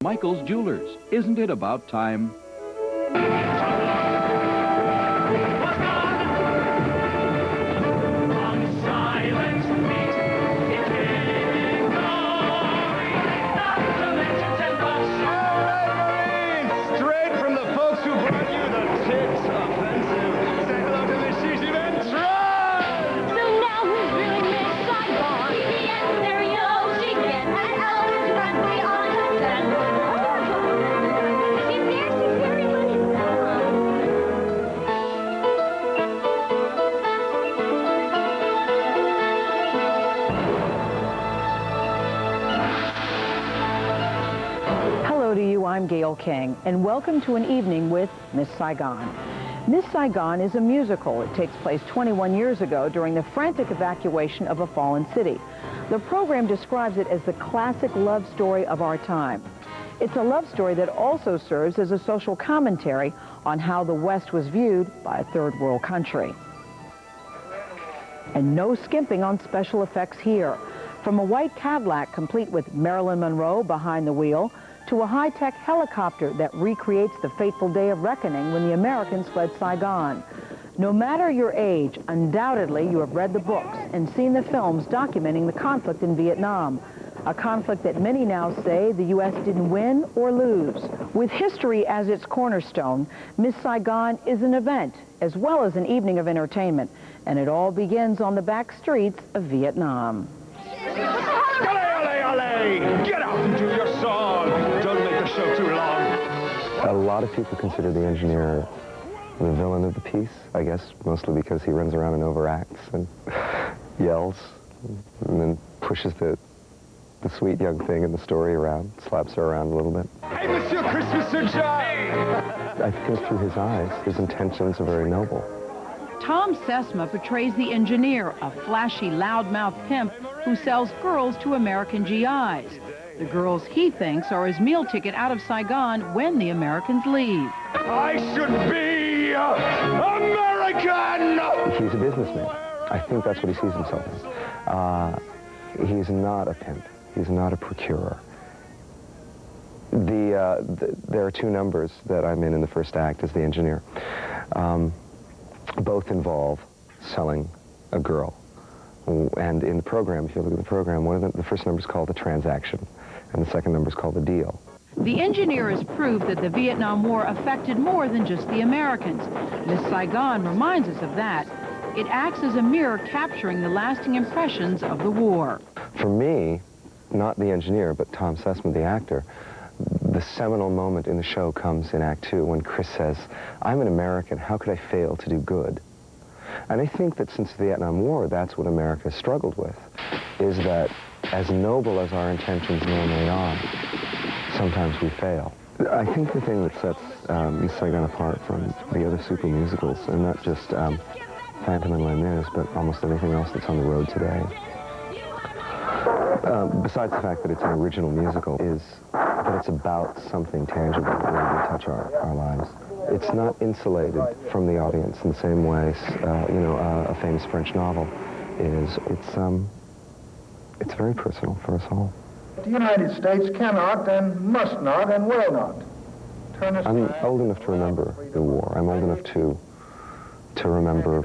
Michael's Jewelers. Isn't it about time? Straight from the folks who brought you the Tits Offensive. Say hello to Miss Saigon. So now who's really Miss Saigon? Yes, there you go. She gets an elephant runway on the set. She's there, she's very much Hello to you, I'm Gayle King, and welcome to an evening with Miss Saigon. Miss Saigon is a musical. It takes place 21 years ago during the frantic evacuation of a fallen city. The program describes it as the classic love story of our time. It's a love story that also serves as a social commentary on how the West was viewed by a third world country. And no skimping on special effects here. From a white Cadillac complete with Marilyn Monroe behind the wheel, to a high-tech helicopter that recreates the fateful day of reckoning when the Americans fled Saigon. No matter your age, undoubtedly you have read the books and seen the films documenting the conflict in Vietnam, a conflict that many now say the U.S. didn't win or lose. With history as its cornerstone, Miss Saigon is an event as well as an evening of entertainment, and it all begins on the back streets of Vietnam. Get out and do your song. Don't make the show too long. A lot of people consider the engineer the villain of the piece, I guess, mostly because he runs around and overacts and yells and then pushes the sweet young thing in the story around, slaps her around a little bit. Hey, Monsieur Christmas Sunshine! I think through his eyes, his intentions are very noble. Tom Sesma portrays the engineer, a flashy, loudmouth pimp who sells girls to American GIs. The girls he thinks are his meal ticket out of Saigon when the Americans leave. I should be American! He's a businessman. I think that's what he sees himself as. He's not a pimp. He's not a procurer. There are two numbers that I'm in the first act as the engineer. Both involve selling a girl. And in the program, if you look at the program, the first number is called the transaction, and the second number is called the deal. The engineer has proved that the Vietnam War affected more than just the Americans. Miss Saigon reminds us of that. It acts as a mirror capturing the lasting impressions of the war. For me, not the engineer, but Tom Sesma, the actor, the seminal moment in the show comes in Act 2 when Chris says, "I'm an American, how could I fail to do good?" And I think that since the Vietnam War, that's what America has struggled with, is that as noble as our intentions normally are, sometimes we fail. I think the thing that sets Miss Saigon apart from the other super musicals, and not just Phantom and Les Mis, but almost anything else that's on the road today, besides the fact that it's an original musical, is that it's about something tangible that really touch our lives. It's not insulated from the audience in the same way, a famous French novel is. It's very personal for us all. The United States cannot and must not and will not turn aside. I'm old enough to remember the war. I'm old enough to remember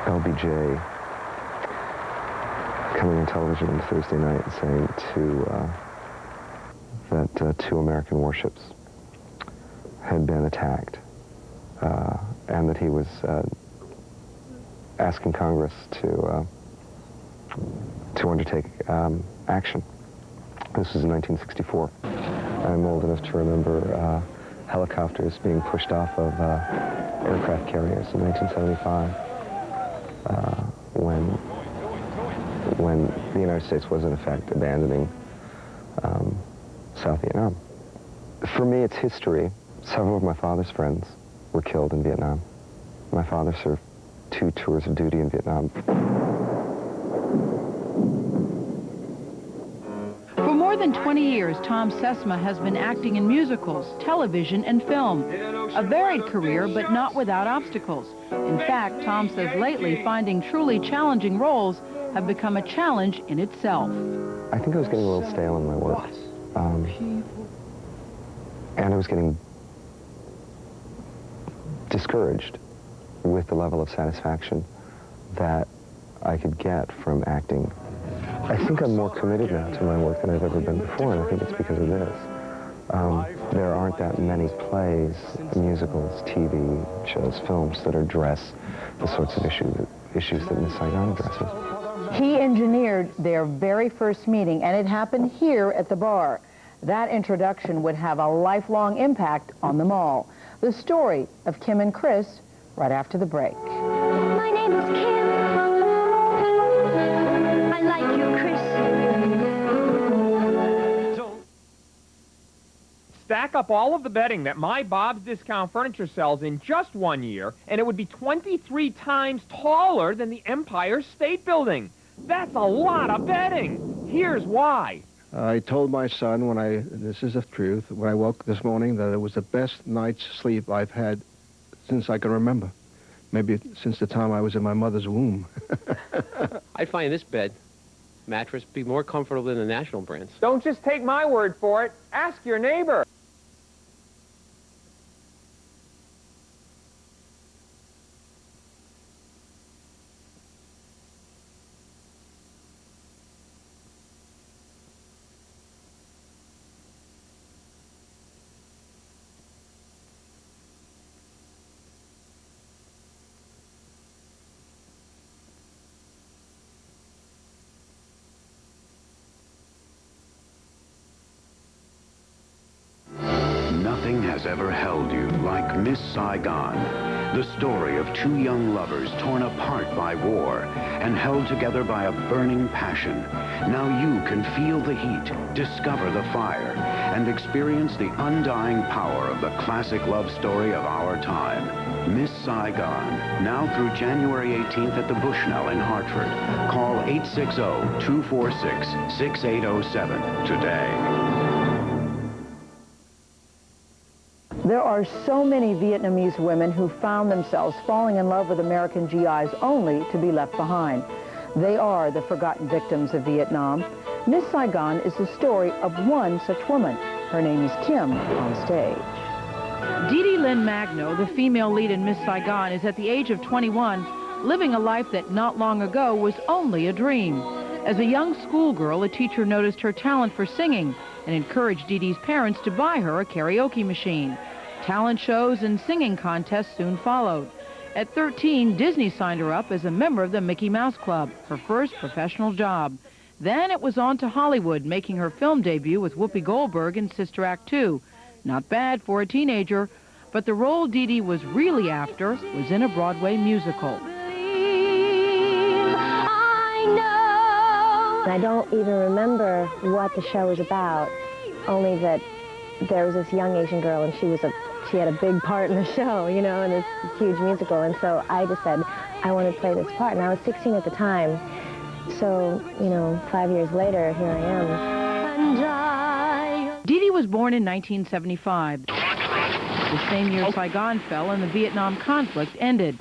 LBJ coming on television on Thursday night and saying that two American warships had been attacked, and that he was asking Congress to undertake action. This was in 1964. I'm old enough to remember helicopters being pushed off of aircraft carriers in 1975, when the United States was in effect abandoning South Vietnam. For me, it's history. Several of my father's friends were killed in Vietnam. My father served 2 tours of duty in Vietnam. For more than 20 years, Tom Sesma has been acting in musicals, television, and film. A varied career, but not without obstacles. In fact, Tom says lately finding truly challenging roles have become a challenge in itself. I think I was getting a little stale in my work. And I was getting discouraged with the level of satisfaction that I could get from acting. I think I'm more committed now to my work than I've ever been before, and I think it's because of this. There aren't that many plays, musicals, TV shows, films that address the sorts of issues that Miss Saigon addresses. He engineered their very first meeting, and it happened here at the bar. That introduction would have a lifelong impact on them all. The story of Kim and Chris right after the break. My name is Kim. I like you, Chris. Stack up all of the bedding that my Bob's Discount Furniture sells in just 1 year, and it would be 23 times taller than the Empire State Building. That's a lot of bedding. Here's why. I told my son this is the truth, when I woke this morning, that it was the best night's sleep I've had since I can remember. Maybe since the time I was in my mother's womb. I find this bed mattress be more comfortable than the national brands. Don't just take my word for it. Ask your neighbor. Nothing has ever held you like Miss Saigon, the story of two young lovers torn apart by war and held together by a burning passion. Now you can feel the heat, discover the fire, and experience the undying power of the classic love story of our time. Miss Saigon, now through January 18th at the Bushnell in Hartford. Call 860-246-6807 today. There are so many Vietnamese women who found themselves falling in love with American GIs only to be left behind. They are the forgotten victims of Vietnam. Miss Saigon is the story of one such woman. Her name is Kim on stage. Dee Dee Lynn Magno, the female lead in Miss Saigon, is at the age of 21, living a life that not long ago was only a dream. As a young schoolgirl, a teacher noticed her talent for singing and encouraged Dee Dee's parents to buy her a karaoke machine. Talent shows and singing contests soon followed. At 13, Disney signed her up as a member of the Mickey Mouse Club, her first professional job. Then it was on to Hollywood, making her film debut with Whoopi Goldberg in Sister Act 2. Not bad for a teenager, but the role Dee Dee was really after was in a Broadway musical. I don't even remember what the show was about, only that there was this young Asian girl and she had a big part in the show, you know, in this huge musical. And so I just said, I want to play this part. And I was 16 at the time. So, you know, 5 years later, here I am. Dee Dee was born in 1975. The same year Saigon fell and the Vietnam conflict ended.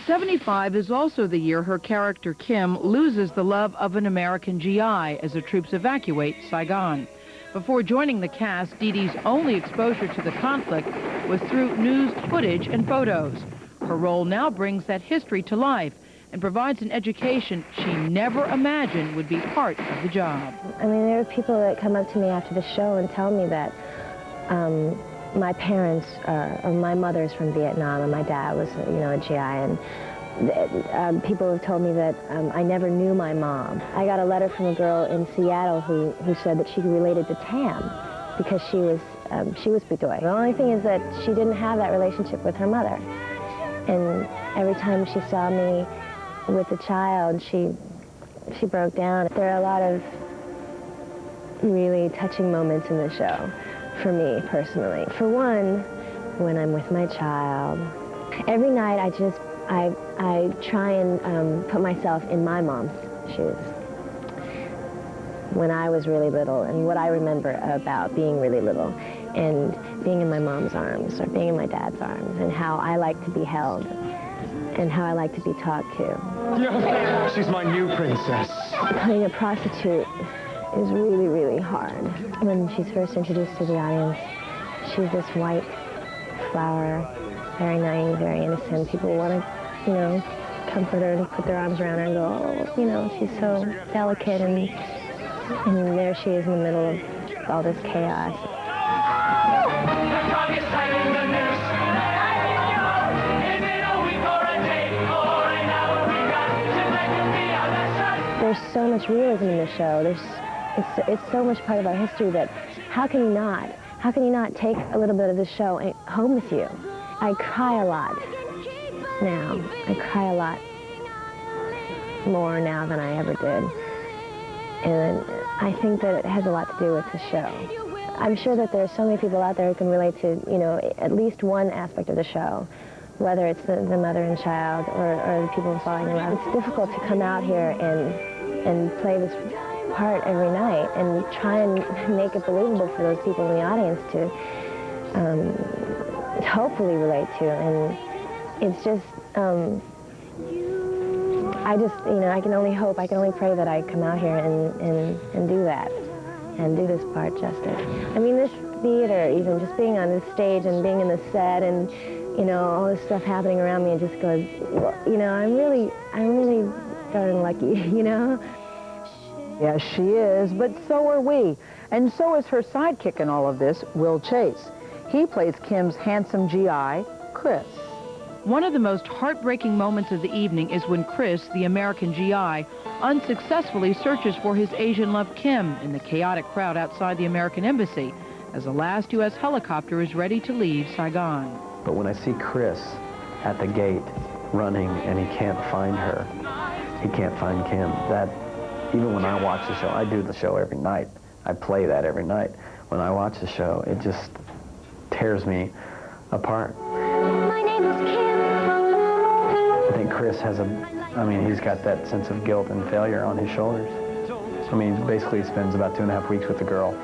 75 is also the year her character Kim loses the love of an American GI as the troops evacuate Saigon. Before joining the cast, Dee Dee's only exposure to the conflict was through news footage and photos. Her role now brings that history to life and provides an education she never imagined would be part of the job. I mean, there are people that come up to me after the show and tell me that my parents, or my mother's from Vietnam, and my dad was, you know, a GI, and people have told me that I never knew my mom. I got a letter from a girl in Seattle who said that she related to Tam because she was Bedoy. The only thing is that she didn't have that relationship with her mother. And every time she saw me with the child, she broke down. There are a lot of really touching moments in the show for me personally. For one, when I'm with my child, every night I try and put myself in my mom's shoes when I was really little and what I remember about being really little and being in my mom's arms or being in my dad's arms and how I like to be held. and how I like to be talked to. She's my new princess. Playing a prostitute is really, really hard. When she's first introduced to the audience, she's this white flower, very naive, very innocent. People want to, you know, comfort her and put their arms around her and go, oh, you know, she's so delicate, and there she is in the middle of all this chaos. There's so much realism in the show. It's so much part of our history that how can you not take a little bit of the show home with you? I cry a lot now. I cry a lot more now than I ever did. And I think that it has a lot to do with the show. I'm sure that there are so many people out there who can relate to, you know, at least one aspect of the show, whether it's the mother and child or the people falling in love. It's difficult to come out here and play this part every night and try and make it believable for those people in the audience to hopefully relate to. And it's just, I can only hope, I can only pray that I come out here and do that, and do this part justice. I mean, this theater, even just being on this stage and being in the set and, you know, all this stuff happening around me, it just goes, well, you know, I'm really darn lucky, you know? Yes, she is, but so are we. And so is her sidekick in all of this, Will Chase. He plays Kim's handsome GI, Chris. One of the most heartbreaking moments of the evening is when Chris, the American GI, unsuccessfully searches for his Asian love Kim in the chaotic crowd outside the American embassy as the last U.S. helicopter is ready to leave Saigon. But when I see Chris at the gate running and he can't find her, he can't find Kim, that, even when I watch the show, I do the show every night. I play that every night. When I watch the show, it just tears me apart. My name is Kim. I think Chris has he's got that sense of guilt and failure on his shoulders. I mean, basically he spends about 2.5 weeks with the girl,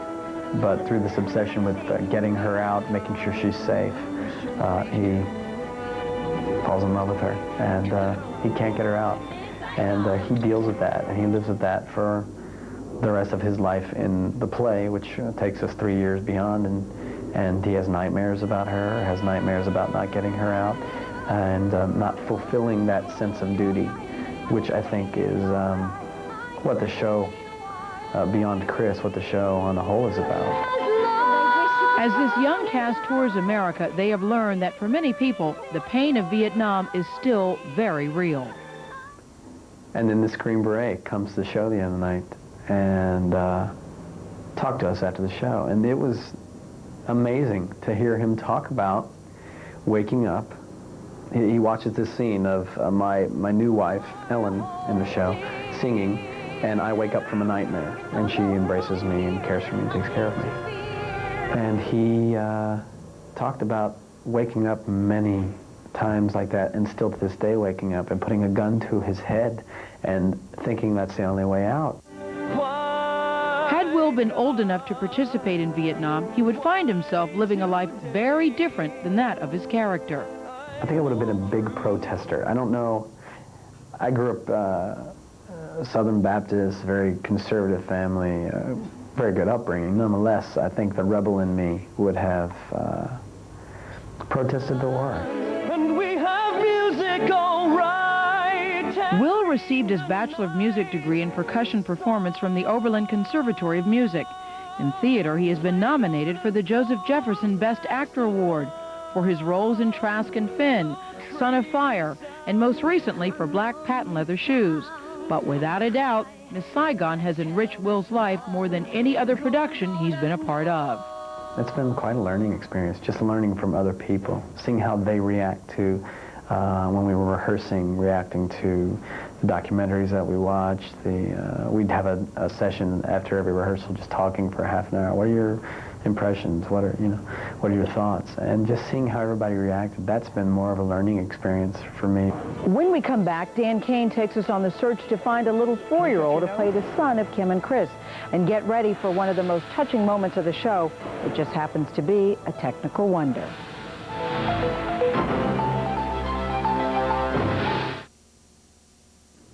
but through this obsession with getting her out, making sure she's safe, he falls in love with her, and he can't get her out. And he deals with that, and he lives with that for the rest of his life in the play, which takes us 3 years beyond, and he has nightmares about her, has nightmares about not getting her out, and not fulfilling that sense of duty, which I think is what the show, beyond Chris, what the show on the whole is about. As this young cast tours America, they have learned that for many people, the pain of Vietnam is still very real. And then this Green Beret comes to the show the other night and talked to us after the show. And it was amazing to hear him talk about waking up. He watches this scene of my new wife, Ellen, in the show, singing, and I wake up from a nightmare. And she embraces me and cares for me and takes care of me. And he talked about waking up many times like that, and still to this day waking up and putting a gun to his head and thinking that's the only way out. Had Will been old enough to participate in Vietnam, he would find himself living a life very different than that of his character. I think I would have been a big protester. I don't know. I grew up Southern Baptist, very conservative family, very good upbringing. Nonetheless, I think the rebel in me would have protested the war. And we have music all right. Will received his Bachelor of Music degree in percussion performance from the Oberlin Conservatory of Music. In theater, he has been nominated for the Joseph Jefferson Best Actor Award for his roles in Trask and Finn, Son of Fire, and most recently for Black Patent Leather Shoes. But without a doubt, Miss Saigon has enriched Will's life more than any other production he's been a part of. It's been quite a learning experience, just learning from other people, seeing how they react to, when we were rehearsing, reacting to the documentaries that we watched. We'd have a session after every rehearsal just talking for half an hour. What are your impressions? What are your thoughts? And just seeing how everybody reacted, that's been more of a learning experience for me. When we come back, Dan Kane takes us on the search to find a little 4-year-old to play the son of Kim and Chris, and get ready for one of the most touching moments of the show. It just happens to be a technical wonder.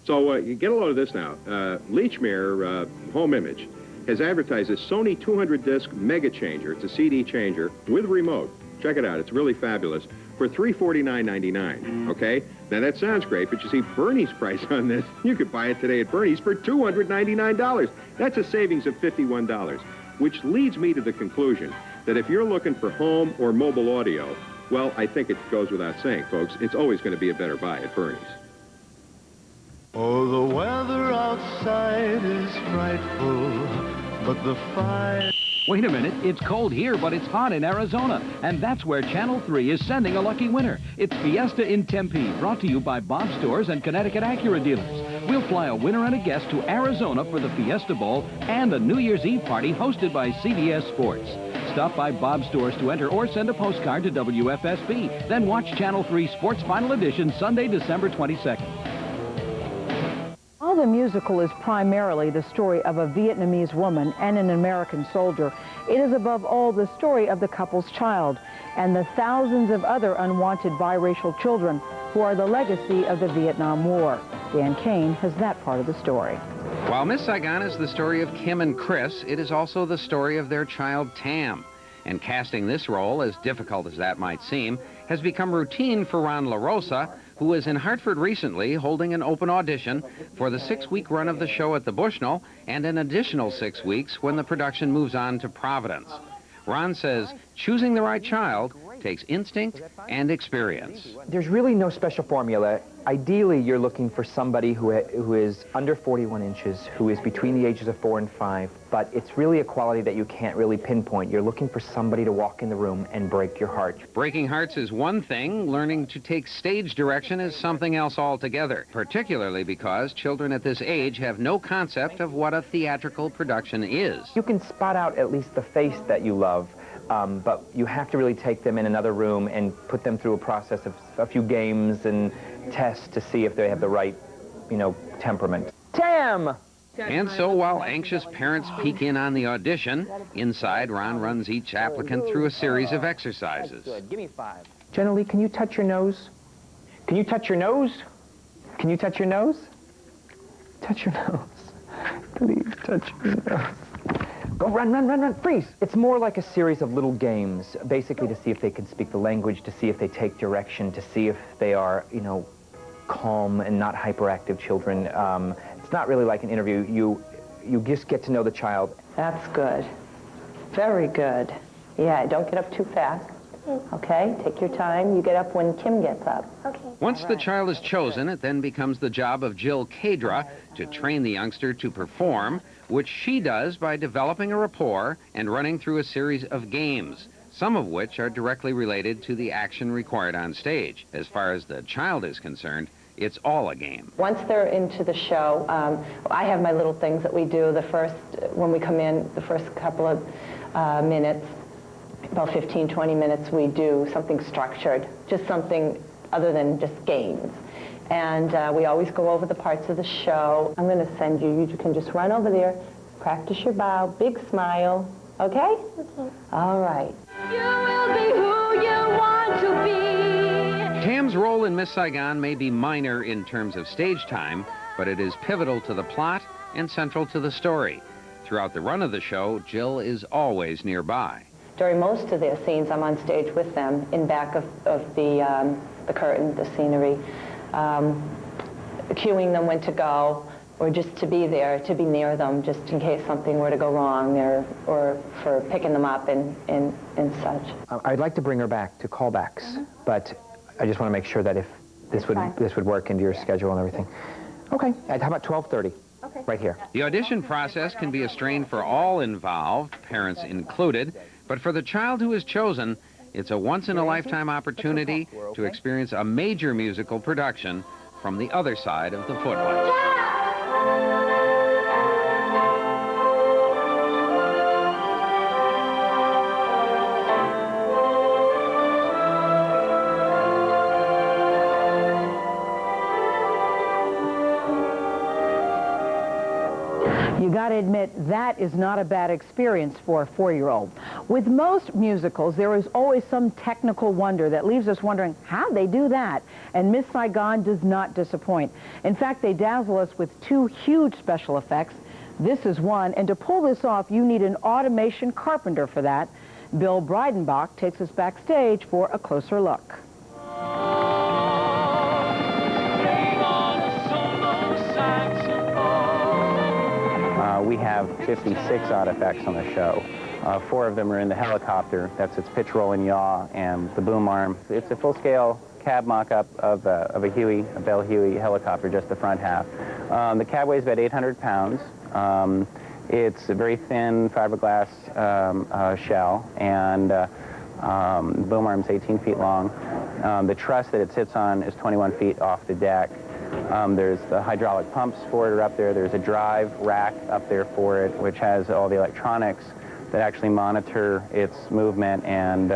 So you get a load of this now. Lechmere Home Image has advertised this Sony 200-disc Mega Changer. It's a CD changer with remote. Check it out. It's really fabulous. For $349.99, okay? Now, that sounds great, but you see, Bernie's price on this, you could buy it today at Bernie's for $299. That's a savings of $51, which leads me to the conclusion that if you're looking for home or mobile audio, well, I think it goes without saying, folks, it's always going to be a better buy at Bernie's. Oh, the weather outside is frightful, but the fire... Wait a minute, it's cold here, but it's hot in Arizona, and that's where Channel 3 is sending a lucky winner. It's Fiesta in Tempe, brought to you by Bob Stores and Connecticut Acura dealers. We'll fly a winner and a guest to Arizona for the Fiesta Bowl and a New Year's Eve party hosted by CBS Sports. Stop by Bob Stores to enter or send a postcard to WFSB. Then watch Channel 3 Sports Final Edition Sunday, December 22nd. While the musical is primarily the story of a Vietnamese woman and an American soldier, it is above all the story of the couple's child and the thousands of other unwanted biracial children who are the legacy of the Vietnam War. Dan Kane has that part of the story. While Miss Saigon is the story of Kim and Chris, it is also the story of their child Tam. And casting this role, as difficult as that might seem, has become routine for Ron LaRosa, who was in Hartford recently holding an open audition for the 6-week run of the show at the Bushnell and an additional 6 weeks when the production moves on to Providence. Ron says choosing the right child takes instinct and experience. There's really no special formula. Ideally, you're looking for somebody who is under 41 inches, who is between the ages of 4 and 5, but it's really a quality that you can't really pinpoint. You're looking for somebody to walk in the room and break your heart. Breaking hearts is one thing. Learning to take stage direction is something else altogether, particularly because children at this age have no concept of what a theatrical production is. You can spot out at least the face that you love, but you have to really take them in another room and put them through a process of a few games and tests to see if they have the right, temperament. Tam! And so while anxious parents peek in on the audition, inside Ron runs each applicant through a series of exercises. Good. Give me 5. Jenna Lee, can you touch your nose? Can you touch your nose? Can you touch your nose? Touch your nose. Please touch your nose. Go, run, freeze. It's more like a series of little games, basically to see if they can speak the language, to see if they take direction, to see if they are, calm and not hyperactive children. It's not really like an interview. You just get to know the child. That's good. Very good. Yeah, don't get up too fast. Okay, take your time. You get up when Kim gets up. Okay. Once the child is chosen, it then becomes the job of Jill Cadra to train the youngster to perform, which she does by developing a rapport and running through a series of games, some of which are directly related to the action required on stage. As far as the child is concerned, it's all a game. Once they're into the show, I have my little things that we do. When we come in, the first couple of minutes, about 15, 20 minutes, we do something structured, just something other than just games. And we always go over the parts of the show. I'm going to send you. You can just run over there, practice your bow, big smile. Okay? Okay. All right. You will be who you want to be. Tam's role in Miss Saigon may be minor in terms of stage time, but it is pivotal to the plot and central to the story. Throughout the run of the show, Jill is always nearby. During most of their scenes, I'm on stage with them in back of the curtain, the scenery, cueing them when to go, or just to be there, to be near them, just in case something were to go wrong, or for picking them up and such. I'd like to bring her back to callbacks, but I just want to make sure that if this would work into your schedule and everything. Okay, how about 12:30? Okay. Right here. The audition process can be a strain for all involved, parents included, but for the child who is chosen, it's a once-in-a-lifetime opportunity to experience a major musical production from the other side of the footlights. You gotta admit, that is not a bad experience for a 4-year-old. With most musicals, there is always some technical wonder that leaves us wondering, how'd they do that? And Miss Saigon does not disappoint. In fact, they dazzle us with 2 huge special effects. This is one, and to pull this off, you need an automation carpenter for that. Bill Breidenbach takes us backstage for a closer look. We have 56 odd effects on the show. 4 of them are in the helicopter. That's its pitch, roll, and yaw, and the boom arm. It's a full-scale cab mock-up of a Huey, a Bell Huey helicopter, just the front half. The cab weighs about 800 pounds. It's a very thin fiberglass shell, and the boom arm's 18 feet long. The truss that it sits on is 21 feet off the deck. There's the hydraulic pumps for it are up there. There's a drive rack up there for it, which has all the electronics that actually monitor its movement, and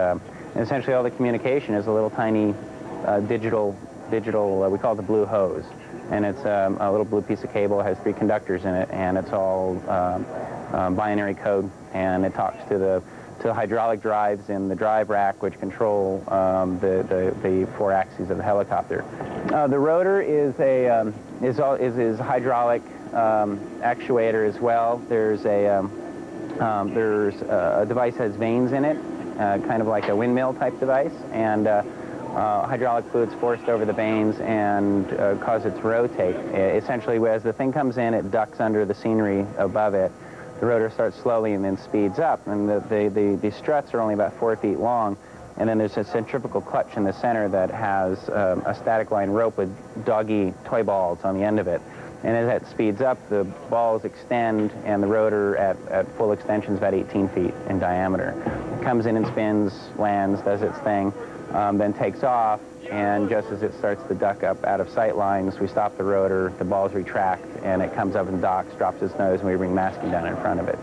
essentially all the communication is a little tiny digital, we call it the blue hose. And it's a little blue piece of cable. It has 3 conductors in it, and it's all binary code, and it talks to the hydraulic drives in the drive rack, which control the 4 axes of the helicopter. The rotor is a hydraulic actuator as well. There's a device that has vanes in it, kind of like a windmill type device, and hydraulic fluid's forced over the vanes and cause it to rotate. Essentially, as the thing comes in, it ducks under the scenery above it. The rotor starts slowly and then speeds up, and the struts are only about 4 feet long, and then there's a centrifugal clutch in the center that has a static line rope with doggy toy balls on the end of it. And as that speeds up, the balls extend, and the rotor at full extension is about 18 feet in diameter. It comes in and spins, lands, does its thing, then takes off, and just as it starts to duck up out of sight lines, we stop the rotor, the balls retract, and it comes up and docks, drops its nose, and we bring masking down in front of it.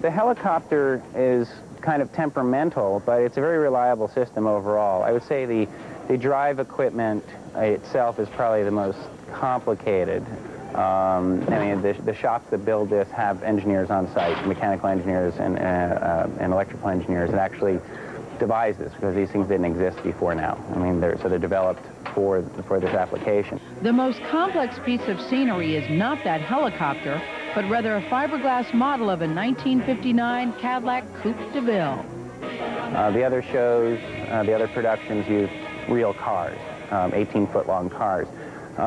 The helicopter is kind of temperamental, but it's a very reliable system overall. I would say the drive equipment itself is probably the most complicated. I mean, the shops that build this have engineers on site, mechanical engineers and electrical engineers that actually devise this, because these things didn't exist before now. I mean, they're developed for this application. The most complex piece of scenery is not that helicopter, but rather a fiberglass model of a 1959 Cadillac Coupe de Ville. The other shows, the other productions use real cars, 18-foot-long cars.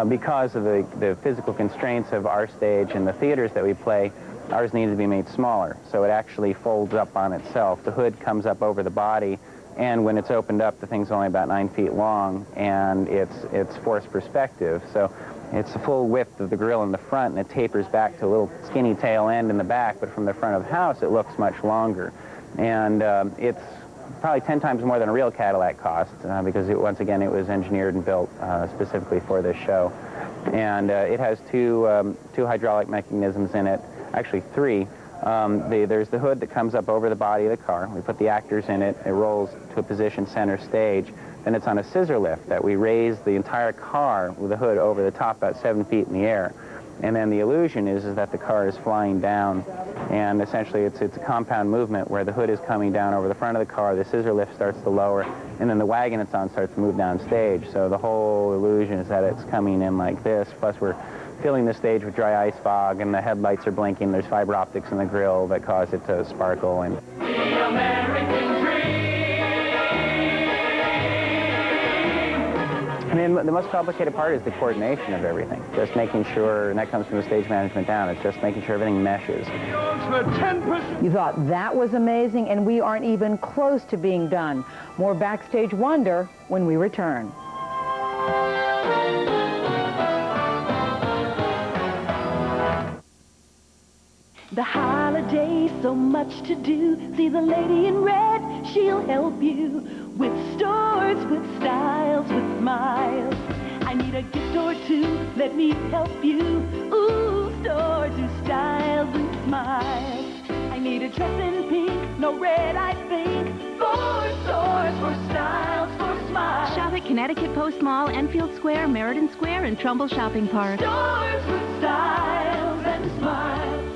Because of the physical constraints of our stage and the theaters that we play, ours needs to be made smaller, so it actually folds up on itself. The hood comes up over the body, and when it's opened up, the thing's only about 9 feet long, and it's forced perspective. So it's the full width of the grill in the front, and it tapers back to a little skinny tail end in the back, but from the front of the house, it looks much longer. And it's probably 10 times more than a real Cadillac cost, because once again, it was engineered and built specifically for this show. And it has two hydraulic mechanisms in it. Actually 3. There's the hood that comes up over the body of the car. We put the actors in it. It rolls to a position center stage. Then it's on a scissor lift that we raise the entire car with the hood over the top about 7 feet in the air. And then the illusion is that the car is flying down. And essentially it's a compound movement where the hood is coming down over the front of the car, the scissor lift starts to lower, and then the wagon it's on starts to move down stage. So the whole illusion is that it's coming in like this. Plus we're filling the stage with dry ice fog, and the headlights are blinking. There's fiber optics in the grill that cause it to sparkle. And I mean, the most complicated part is the coordination of everything. Just making sure, and that comes from the stage management down, it's just making sure everything meshes. You thought that was amazing, and we aren't even close to being done. More Backstage Wonder when we return. The holiday, so much to do. See the lady in red, she'll help you. With stores, with styles, with smiles. I need a gift or 2, let me help you. Ooh, stores, with styles and smiles. I need a dress in pink, no red, I think. For stores, for styles, for smiles. Shop at Connecticut Post Mall, Enfield Square, Meriden Square, and Trumbull Shopping Park. Stores with styles and smiles.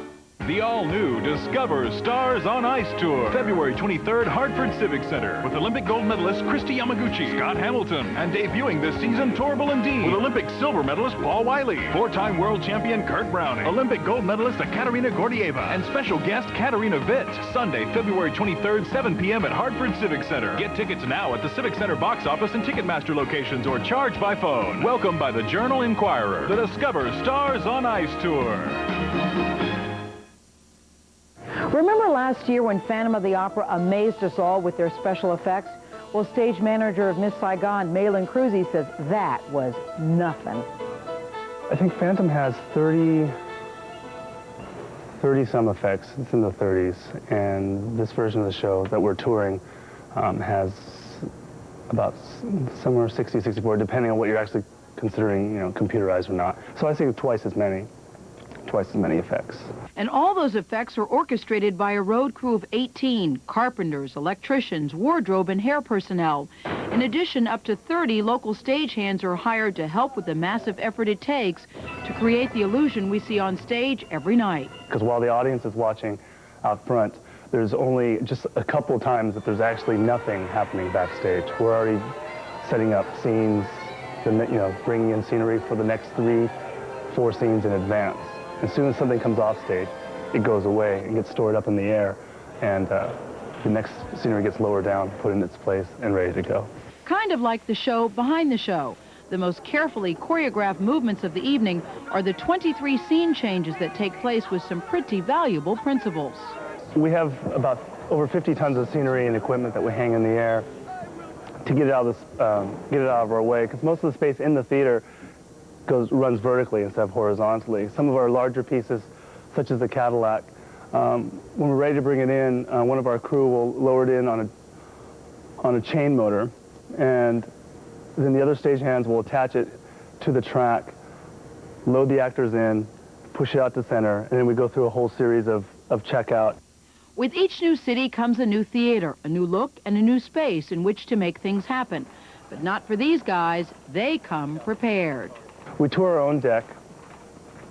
The all-new Discover Stars on Ice Tour. February 23rd, Hartford Civic Center. With Olympic gold medalist Christy Yamaguchi, Scott Hamilton, and debuting this season, Torval Dean. With Olympic silver medalist Paul Wiley, 4-time world champion Kurt Browning, Olympic gold medalist Katerina Gordieva, and special guest Katerina Witt. Sunday, February 23rd, 7 p.m. at Hartford Civic Center. Get tickets now at the Civic Center box office and Ticketmaster locations or charge by phone. Welcome by the Journal-Inquirer. The Discover Stars on Ice Tour. Remember last year when Phantom of the Opera amazed us all with their special effects? Well, stage manager of Miss Saigon, Malin Cruzy, says that was nothing. I think Phantom has 30-some effects. It's in the 30s. And this version of the show that we're touring has about somewhere 60, 64, depending on what you're actually considering, computerized or not. So I think twice as many effects. And all those effects are orchestrated by a road crew of 18 carpenters, electricians, wardrobe and hair personnel. In addition, up to 30 local stagehands are hired to help with the massive effort it takes to create the illusion we see on stage every night. Because while the audience is watching out front, there's only just a couple of times that there's actually nothing happening backstage. We're already setting up scenes, bringing in scenery for the next 3-4 scenes in advance. As soon as something comes off stage, it goes away and gets stored up in the air, and the next scenery gets lowered down, put in its place, and ready to go. Kind of like the show behind the show. The most carefully choreographed movements of the evening are the 23 scene changes that take place with some pretty valuable principles. We have about over 50 tons of scenery and equipment that we hang in the air to get it out of our way, because most of the space in the theater runs vertically instead of horizontally. Some of our larger pieces, such as the Cadillac, when we're ready to bring it in, one of our crew will lower it in on a chain motor, and then the other stagehands will attach it to the track, load the actors in, push it out to center, and then we go through a whole series of checkout. With each new city comes a new theater, a new look, and a new space in which to make things happen. But not for these guys. They come prepared. We tour our own deck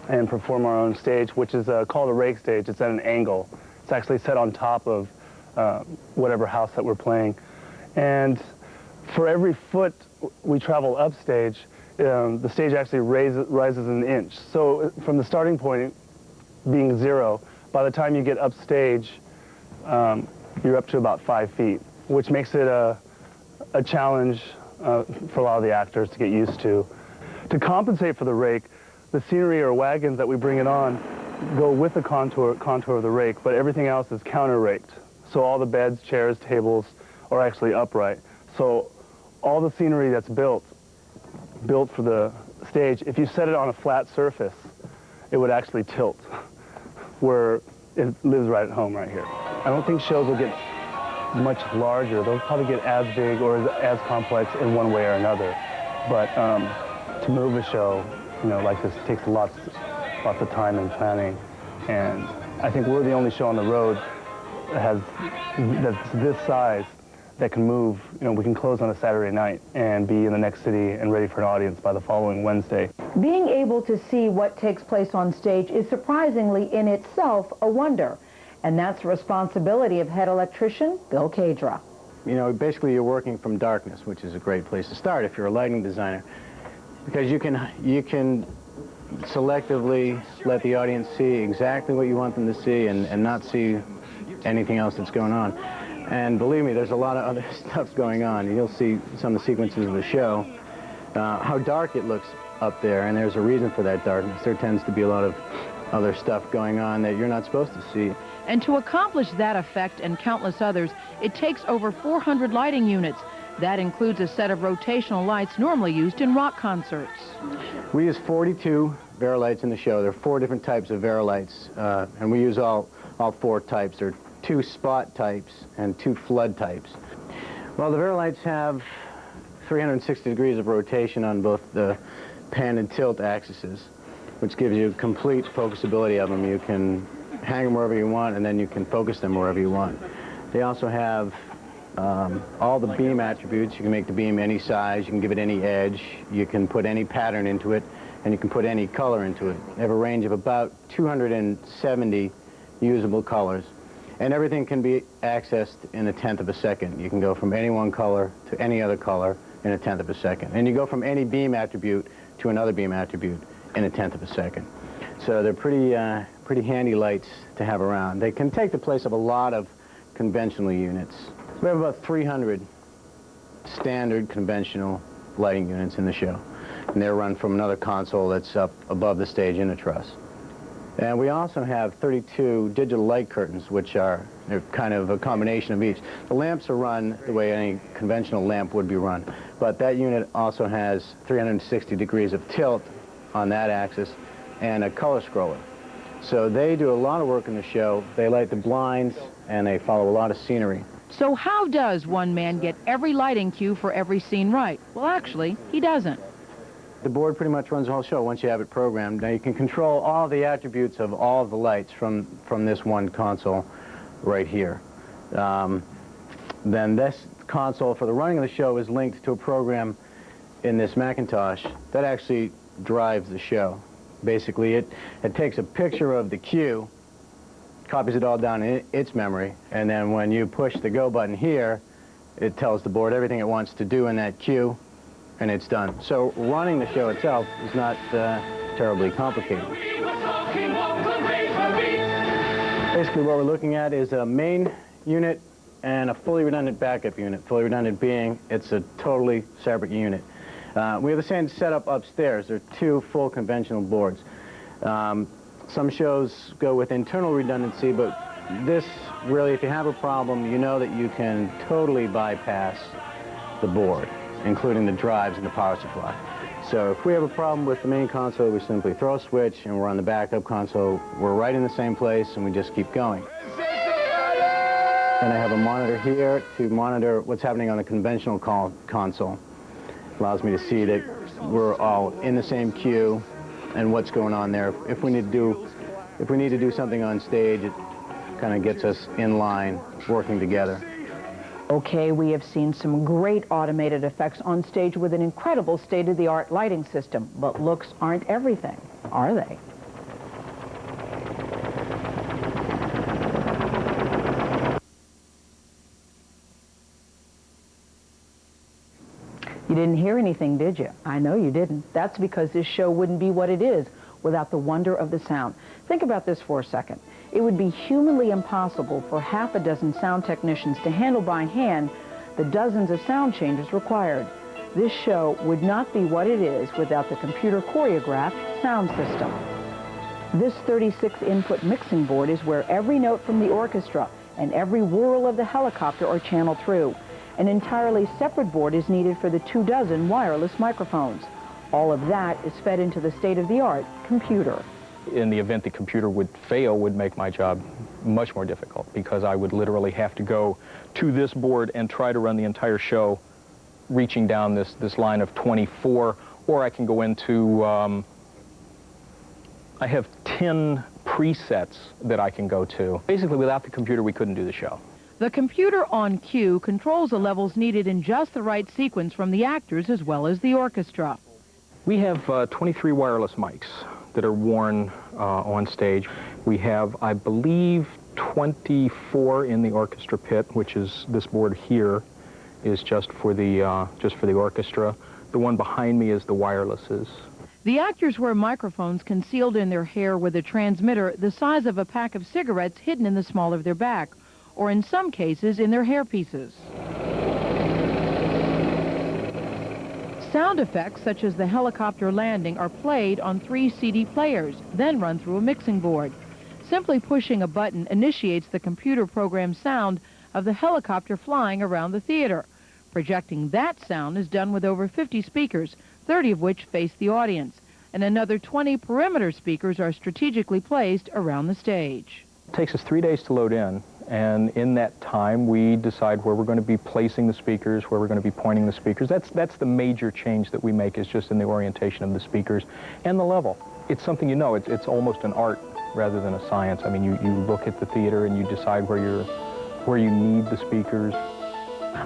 and perform our own stage, which is called a rake stage. It's at an angle. It's actually set on top of whatever house that we're playing. And for every foot we travel upstage, the stage actually rises an inch. So from the starting point being 0, by the time you get upstage, you're up to about 5 feet, which makes it a challenge for a lot of the actors to get used to. To compensate for the rake, the scenery or wagons that we bring it on go with the contour of the rake, but everything else is counter-raked. So all the beds, chairs, tables are actually upright. So all the scenery that's built for the stage, if you set it on a flat surface, it would actually tilt, where it lives right at home right here. I don't think shows will get much larger. They'll probably get as big or as complex in one way or another. But to move a show, like this takes lots of time and planning. And I think we're the only show on the road that's this size that can move. We can close on a Saturday night and be in the next city and ready for an audience by the following Wednesday. Being able to see what takes place on stage is surprisingly in itself a wonder. And that's the responsibility of head electrician Bill Cadra. Basically you're working from darkness, which is a great place to start if you're a lighting designer, because you can selectively let the audience see exactly what you want them to see and not see anything else that's going on. And believe me, there's a lot of other stuff going on. You'll see some of the sequences of the show, how dark it looks up there, and there's a reason for that darkness. There tends to be a lot of other stuff going on that you're not supposed to see. And to accomplish that effect and countless others, it takes over 400 lighting units. That includes a set of rotational lights normally used in rock concerts. We use 42 Verilights in the show. There are 4 different types of Verilights, and we use all 4 types. There are 2 spot types and 2 flood types. Well, the Verilights have 360 degrees of rotation on both the pan and tilt axes, which gives you complete focusability of them. You can hang them wherever you want, and then you can focus them wherever you want. They also have all the beam attributes. You can make the beam any size, you can give it any edge, you can put any pattern into it, and you can put any color into it. They have a range of about 270 usable colors. And everything can be accessed in 1/10 of a second. You can go from any one color to any other color in 1/10 of a second. And you go from any beam attribute to another beam attribute in 1/10 of a second. So they're pretty handy lights to have around. They can take the place of a lot of conventional units. We have about 300 standard conventional lighting units in the show. And they're run from another console that's up above the stage in a truss. And we also have 32 digital light curtains, which are they're kind of a combination of each. The lamps are run the way any conventional lamp would be run, but that unit also has 360 degrees of tilt on that axis and a color scroller. So they do a lot of work in the show. They light the blinds, and they follow a lot of scenery. So how does one man get every lighting cue for every scene right? Well, actually, he doesn't. The board pretty much runs the whole show once you have it programmed. Now you can control all the attributes of all the lights from this one console right here. Then this console for the running of the show is linked to a program in this Macintosh that actually drives the show. Basically, it takes a picture of the cue, copies it all down in its memory, and then when you push the go button here, it tells the board everything it wants to do in that cue, and it's done. So running the show itself is not terribly complicated. Basically what we're looking at is a main unit and a fully redundant backup unit. Fully redundant being it's a totally separate unit. We have the same setup upstairs. There are 2 full conventional boards. Some shows go with internal redundancy, but this really, if you have a problem, you know that you can totally bypass the board, including the drives and the power supply. So if we have a problem with the main console, we simply throw a switch and we're on the backup console. We're right in the same place and we just keep going. And I have a monitor here to monitor what's happening on the conventional console. Allows me to see that we're all in the same queue and what's going on there. If we need to do something on stage, it kind of gets us in line, working together. Okay, we have seen some great automated effects on stage with an incredible state-of-the-art lighting system, but looks aren't everything, are they? You didn't hear anything, did you? I know you didn't. That's because this show wouldn't be what it is without the wonder of the sound. Think about this for a second. It would be humanly impossible for half a dozen sound technicians to handle by hand the dozens of sound changes required. This show would not be what it is without the computer choreographed sound system. This 36-input mixing board is where every note from the orchestra and every whirl of the helicopter are channeled through. An entirely separate board is needed for the 24 wireless microphones. All of that is fed into the state-of-the-art computer. In the event the computer would fail, would make my job much more difficult, because I would literally have to go to this board and try to run the entire show reaching down this line of 24, or I can go into, I have 10 presets that I can go to. Basically, without the computer, we couldn't do the show. The computer on cue controls the levels needed in just the right sequence from the actors as well as the orchestra. We have 23 wireless mics that are worn on stage. We have, I believe, 24 in the orchestra pit, which is this board here is just for the orchestra. The one behind me is the wirelesses. The actors wear microphones concealed in their hair with a transmitter the size of a pack of cigarettes hidden in the small of their back, or in some cases in their hairpieces. Sound effects such as the helicopter landing are played on 3 CD players, then run through a mixing board. Simply pushing a button initiates the computer-programmed sound of the helicopter flying around the theater. Projecting that sound is done with over 50 speakers, 30 of which face the audience, and another 20 perimeter speakers are strategically placed around the stage. It takes us 3 days to load in, and in that time we decide where we're going to be placing the speakers, where we're going to be pointing the speakers. That's the major change that we make, is just in the orientation of the speakers and the level. It's something, you know, it's almost an art rather than a science. I mean, you look at the theater and you decide where you need the speakers.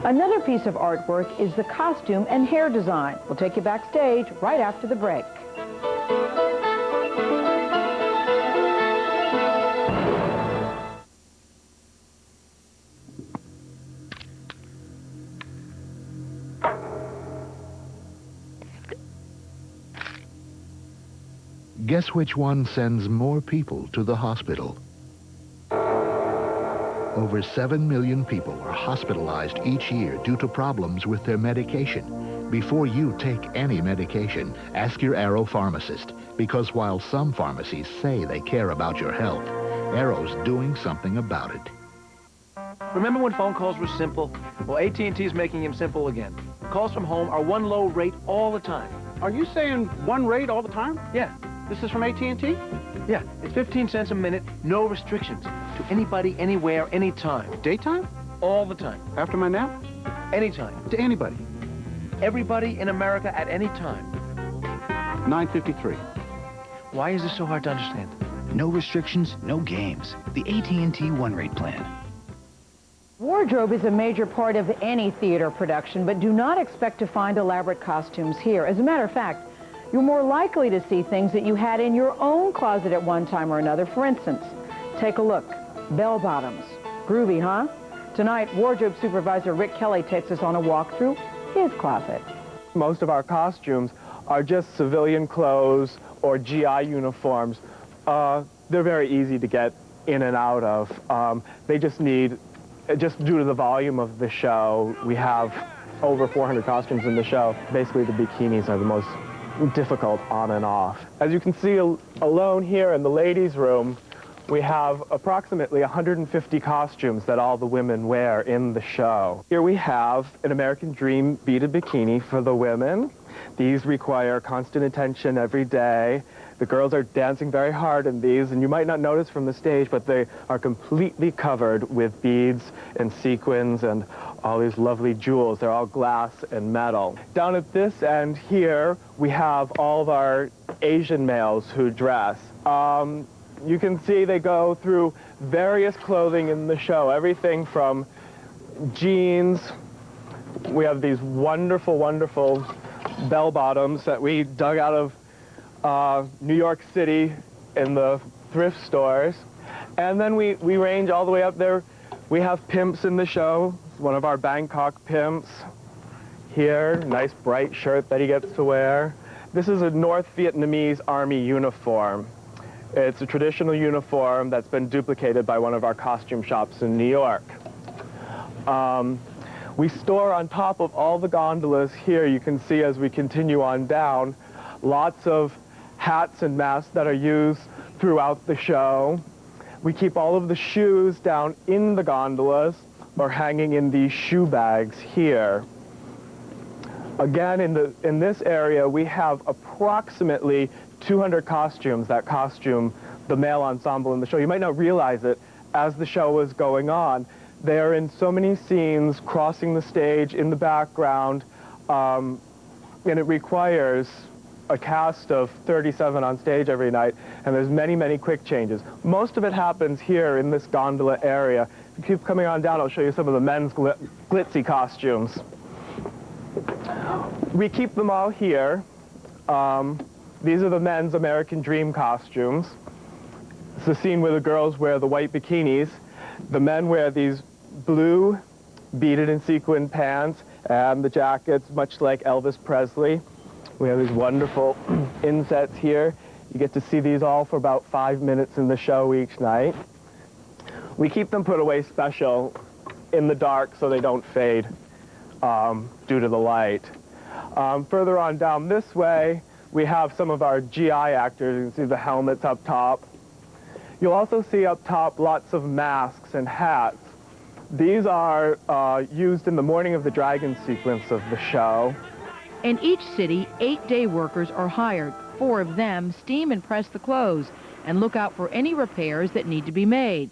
Another piece of artwork is the costume and hair design. We'll take you backstage right after the break. Guess which one sends more people to the hospital? Over 7 million people are hospitalized each year due to problems with their medication. Before you take any medication, ask your Arrow pharmacist, because while some pharmacies say they care about your health, Arrow's doing something about it. Remember when phone calls were simple? Well, AT&T is making them simple again. Calls from home are one low rate all the time. Are you saying one rate all the time? Yeah. This is from AT&T? Yeah, it's 15 cents a minute, no restrictions. To anybody, anywhere, anytime. Daytime? All the time. After my nap? Anytime. To anybody? Everybody in America at any time. 953. Why is this so hard to understand? No restrictions, no games. The AT&T one-rate plan. Wardrobe is a major part of any theater production, but do not expect to find elaborate costumes here. As a matter of fact, you're more likely to see things that you had in your own closet at one time or another. For instance, take a look. Bell bottoms. Groovy, huh? Tonight, wardrobe supervisor Rick Kelly takes us on a walk through his closet. Most of our costumes are just civilian clothes or GI uniforms. They're very easy to get in and out of. They just need, just due to the volume of the show, we have over 400 costumes in the show. Basically, the bikinis are the most difficult on and off. As you can see alone here in the ladies' room, we have approximately 150 costumes that all the women wear in the show. Here we have an American Dream beaded bikini for the women. These require constant attention every day. The girls are dancing very hard in these, and you might not notice from the stage, but they are completely covered with beads and sequins and all these lovely jewels. They're all glass and metal. Down at this end here, we have all of our Asian males who dress. You can see they go through various clothing in the show, everything from jeans. We have these wonderful, wonderful bell bottoms that we dug out of New York City in the thrift stores. And then we range all the way up there. We have pimps in the show. One of our Bangkok pimps here, nice bright shirt that he gets to wear. This is a North Vietnamese Army uniform. It's a traditional uniform that's been duplicated by one of our costume shops in New York. We store on top of all the gondolas here, you can see as we continue on down, lots of hats and masks that are used throughout the show. We keep all of the shoes down in the gondolas or hanging in these shoe bags here. Again, in this area, we have approximately 200 costumes that costume the male ensemble in the show. You might not realize it as the show is going on. They are in so many scenes, crossing the stage, in the background, and it requires a cast of 37 on stage every night, and there's many, many quick changes. Most of it happens here in this gondola area. If you keep coming on down, I'll show you some of the men's glitzy costumes. We keep them all here. These are the men's American Dream costumes. It's the scene where the girls wear the white bikinis. The men wear these blue beaded and sequin pants and the jackets, much like Elvis Presley. We have these wonderful insets here. You get to see these all for about 5 minutes in the show each night. We keep them put away special in the dark so they don't fade due to the light. Further on down this way, we have some of our GI actors. You can see the helmets up top. You'll also see up top lots of masks and hats. These are used in the Morning of the Dragon sequence of the show. In each city, 8 day workers are hired. 4 of them steam and press the clothes and look out for any repairs that need to be made.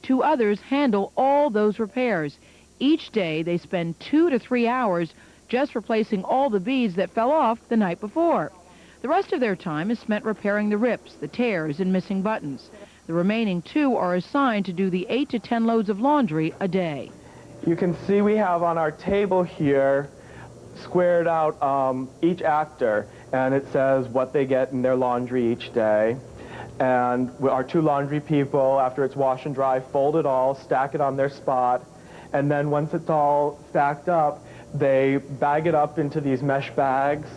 2 others handle all those repairs. Each day, they spend 2 to 3 hours just replacing all the beads that fell off the night before. The rest of their time is spent repairing the rips, the tears, and missing buttons. The remaining 2 are assigned to do the 8 to 10 loads of laundry a day. You can see we have on our table here squared out each actor, and it says what they get in their laundry each day. And our 2 laundry people, after it's wash and dry, fold it all, stack it on their spot, and then once it's all stacked up, they bag it up into these mesh bags,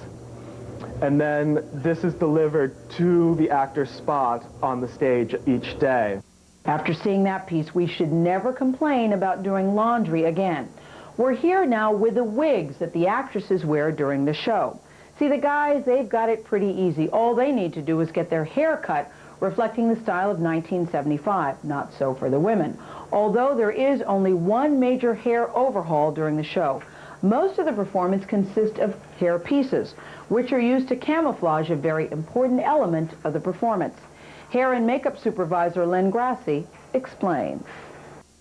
and then this is delivered to the actor's spot on the stage each day. After seeing that piece, we should never complain about doing laundry again. We're here now with the wigs that the actresses wear during the show. See, the guys, they've got it pretty easy. All they need to do is get their hair cut, reflecting the style of 1975. Not so for the women. Although there is only one major hair overhaul during the show. Most of the performance consists of hair pieces, which are used to camouflage a very important element of the performance. Hair and makeup supervisor Lynn Grassi explains.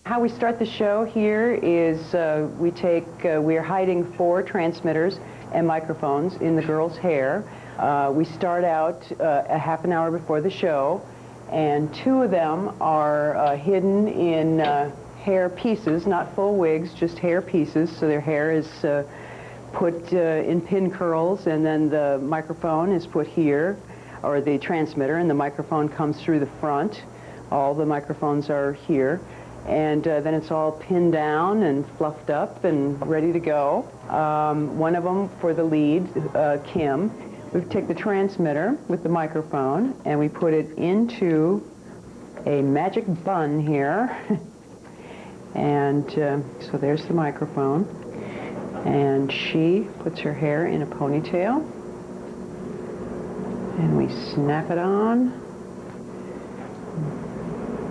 How we start the show here is we're hiding 4 transmitters and microphones in the girls' hair. We start out a half an hour before the show, and 2 of them are hidden in hair pieces, not full wigs, just hair pieces. So their hair is put in pin curls, and then the microphone is put here, or the transmitter, and the microphone comes through the front. All the microphones are here. And then it's all pinned down and fluffed up and ready to go. One of them for the lead, Kim, we take the transmitter with the microphone and we put it into a magic bun here. And so there's the microphone. And she puts her hair in a ponytail. And we snap it on.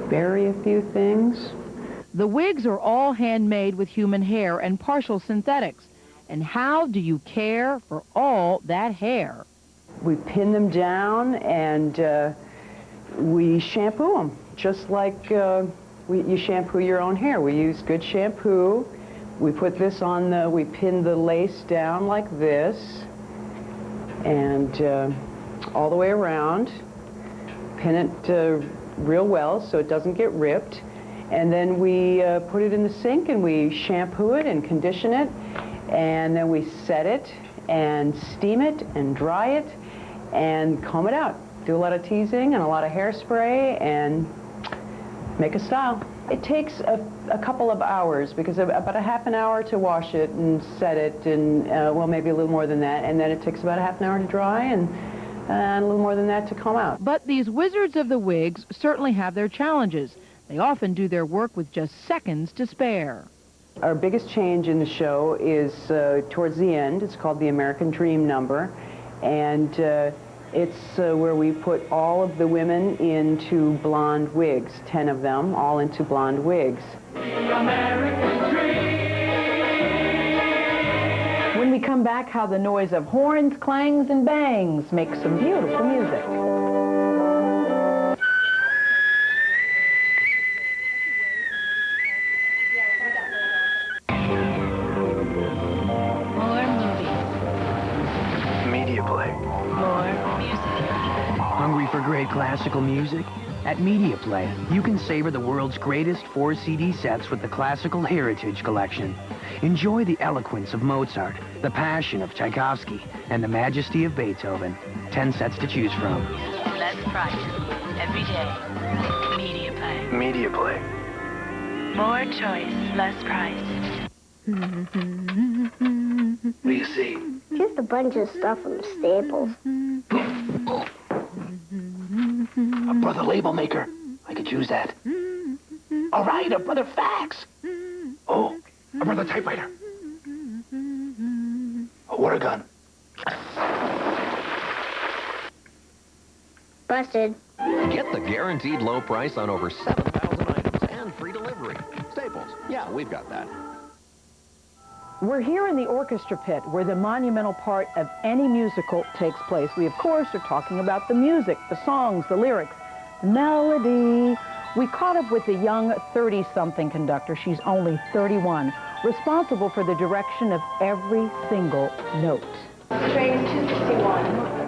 Bury a few things. The wigs are all handmade with human hair and partial synthetics. And how do you care for all that hair? We pin them down and we shampoo them, just like you shampoo your own hair. We use good shampoo. We put this on we pin the lace down like this and all the way around. Pin it real well so it doesn't get ripped. And then we put it in the sink and we shampoo it and condition it. And then we set it and steam it and dry it and comb it out. Do a lot of teasing and a lot of hairspray and make a style. It takes a couple of hours, because about a half an hour to wash it and set it, and well, maybe a little more than that. And then it takes about a half an hour to dry and a little more than that to comb out. But these wizards of the wigs certainly have their challenges. They often do their work with just seconds to spare. Our biggest change in the show is towards the end. It's called the American Dream number, and it's where we put all of the women into blonde wigs, 10 of them, all into blonde wigs. When we come back, how the noise of horns, clangs, and bangs makes some beautiful music. For great classical music? At Media Play, you can savor the world's greatest 4 CD sets with the Classical Heritage Collection. Enjoy the eloquence of Mozart, the passion of Tchaikovsky, and the majesty of Beethoven. 10 sets to choose from. Less price. Every day. Media Play. Media Play. More choice, less price. What do you see? Just a bunch of stuff from Staples. A brother label maker. I could use that. All right, a brother fax. Oh, a brother typewriter. A water gun. Busted. Get the guaranteed low price on over 7,000 items and free delivery. Staples. Yeah, we've got that. We're here in the orchestra pit, where the monumental part of any musical takes place. We, of course, are talking about the music, the songs, the lyrics, the melody. We caught up with the young 30-something conductor. She's only 31, responsible for the direction of every single note. Train 261.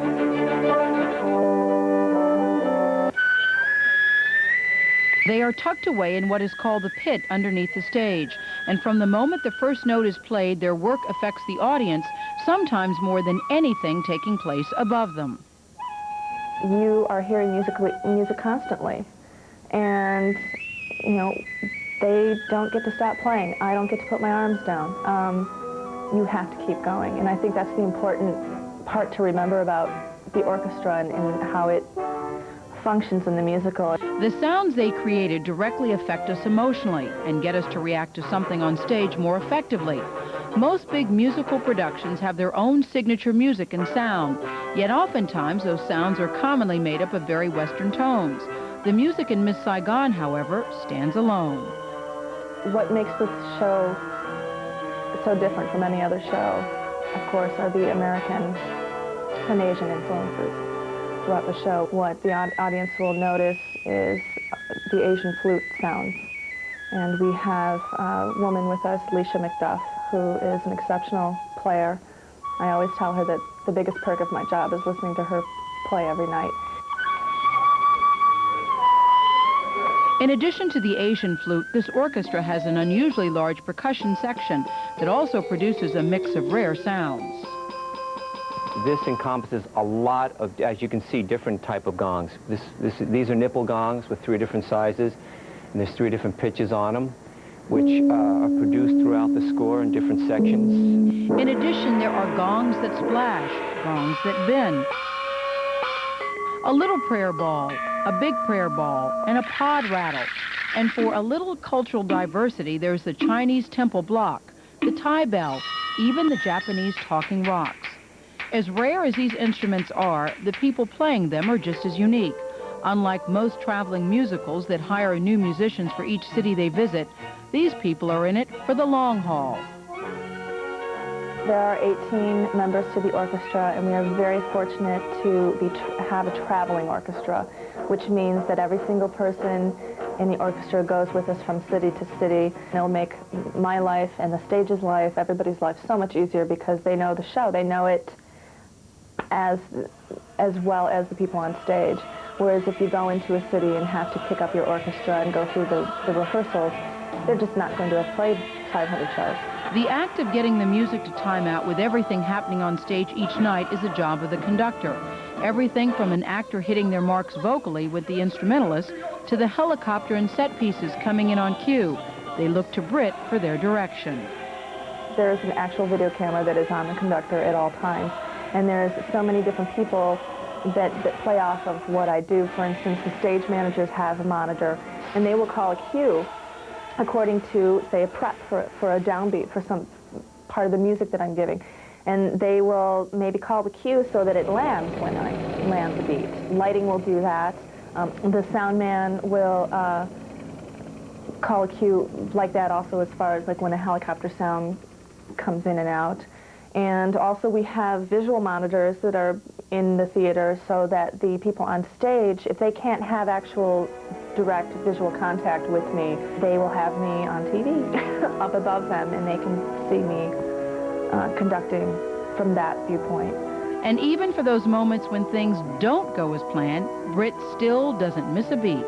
They are tucked away in what is called the pit underneath the stage. And from the moment the first note is played, their work affects the audience, sometimes more than anything taking place above them. You are hearing music constantly. And, you know, they don't get to stop playing. I don't get to put my arms down. You have to keep going. And I think that's the important part to remember about the orchestra and how it functions in the musical. The sounds they created directly affect us emotionally and get us to react to something on stage more effectively. Most big musical productions have their own signature music and sound, yet oftentimes those sounds are commonly made up of very Western tones. The music in Miss Saigon, however, stands alone. What makes this show so different from any other show, of course, are the American and Asian influences throughout the show. What the audience will notice is the Asian flute sounds. And we have a woman with us, Leisha McDuff, who is an exceptional player. I always tell her that the biggest perk of my job is listening to her play every night. In addition to the Asian flute, this orchestra has an unusually large percussion section that also produces a mix of rare sounds. This encompasses a lot of, as you can see, different type of gongs. These are nipple gongs with 3 different sizes, and there's 3 different pitches on them, which are produced throughout the score in different sections. In addition, there are gongs that splash, gongs that bend, a little prayer ball, a big prayer ball, and a pod rattle. And for a little cultural diversity, there's the Chinese temple block, the Thai bell, even the Japanese talking rocks. As rare as these instruments are, the people playing them are just as unique. Unlike most traveling musicals that hire new musicians for each city they visit, these people are in it for the long haul. There are 18 members to the orchestra, and we are very fortunate to have a traveling orchestra, which means that every single person in the orchestra goes with us from city to city. It'll make my life and the stage's life, everybody's life, so much easier because they know the show. They know it as well as the people on stage. Whereas if you go into a city and have to pick up your orchestra and go through the rehearsals, they're just not going to have played 500 shows. The act of getting the music to time out with everything happening on stage each night is the job of the conductor. Everything from an actor hitting their marks vocally with the instrumentalist to the helicopter and set pieces coming in on cue. They look to Britt for their direction. There's an actual video camera that is on the conductor at all times. And there's so many different people that play off of what I do. For instance, the stage managers have a monitor, and they will call a cue according to, say, a prep for a downbeat for some part of the music that I'm giving. And they will maybe call the cue so that it lands when I land the beat. Lighting will do that. The sound man will call a cue like that also as far as like when a helicopter sound comes in and out. And also we have visual monitors that are in the theater so that the people on stage, if they can't have actual direct visual contact with me, they will have me on TV up above them, and they can see me conducting from that viewpoint. And even for those moments when things don't go as planned, Britt still doesn't miss a beat.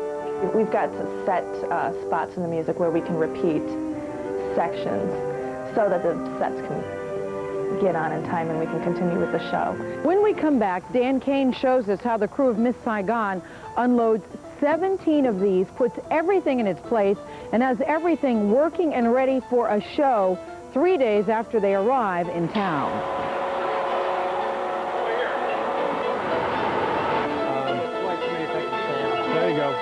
We've got set spots in the music where we can repeat sections so that the sets can get on in time and we can continue with the show. When we come back, Dan Kane shows us how the crew of Miss Saigon unloads 17 of these, puts everything in its place, and has everything working and ready for a show 3 days after they arrive in town. There you go.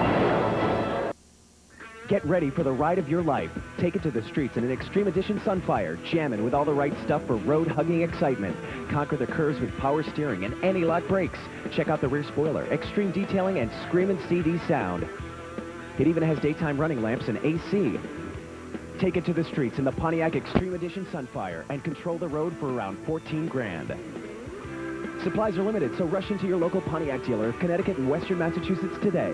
Get ready for the ride of your life. Take it to the streets in an Extreme Edition Sunfire, jamming with all the right stuff for road-hugging excitement. Conquer the curves with power steering and anti-lock brakes. Check out the rear spoiler, extreme detailing, and screamin' CD sound. It even has daytime running lamps and AC. Take it to the streets in the Pontiac Extreme Edition Sunfire and control the road for around 14 grand. Supplies are limited, so rush into your local Pontiac dealer of Connecticut and Western Massachusetts today.